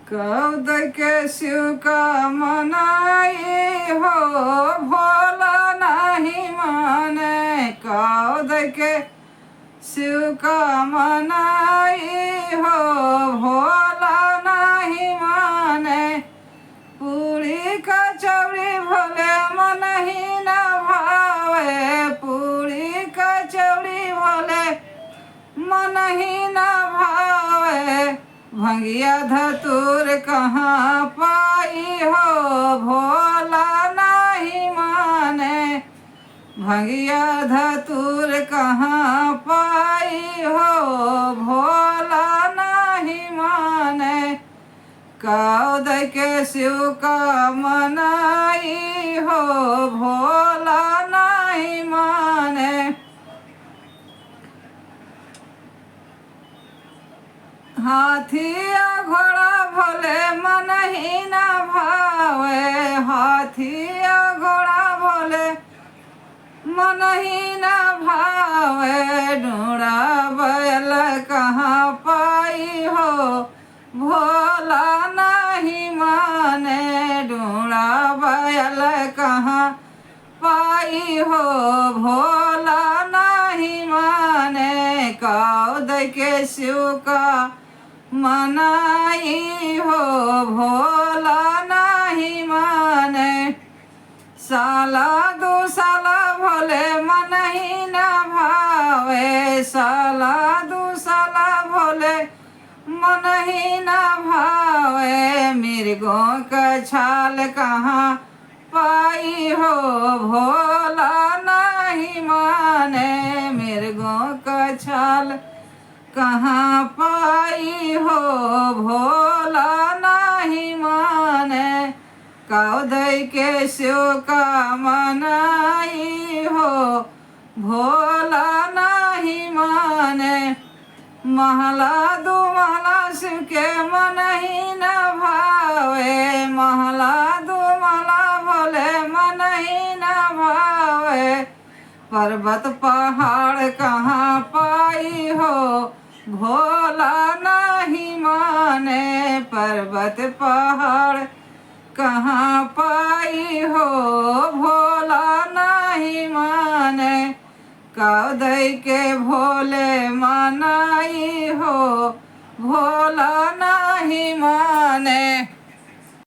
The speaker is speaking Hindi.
कौद के शिव का मनाई हो भोला नहीं माने। कौद के शिव का मनाई हो भोला नहीं माने। पूरी कचौड़ी भोले मन ही न भावे। पूरी कचौड़ी भोले मन ही न भावे। भंगिया धतूर कहाँ पाई हो भोला नहीं माने। भंगिया धतूर कहाँ पाई हो भोला नहीं माने। कौद के शिव का मनाई हो भोला नहीं माने। हाथिया घोड़ा भोले मन ही न भावे। हाथिया घोड़ा भोले मन ही न भावे। ढूंढा बैल कहाँ पाई हो भोला नहीं माने। ढूंढा बैल कहाँ पाई हो भोला नहीं माने। कौद के शिव का मनाई हो भोला नहीं माने। साला दो साला भोले मन ही न भावे। साला दो साला भोले मन ही न भावे। मिर्गों का छाल कहाँ पाई हो भोला नहीं माने। मिर्गों का छाल कहाँ पाई हो भोला नहीं माने। कौद के शिव का मनाई हो भोला नहीं माने। महला दो महला शिव के मन ही न भावे। महला दो महला भोले मन ही न भावे। पर्वत पहाड़ कहाँ पाई हो भोला नहीं माने। पर्वत पहाड़ कहाँ पाई हो भोला नहीं माने। कौद के भोले मनाई हो भोला नहीं माने।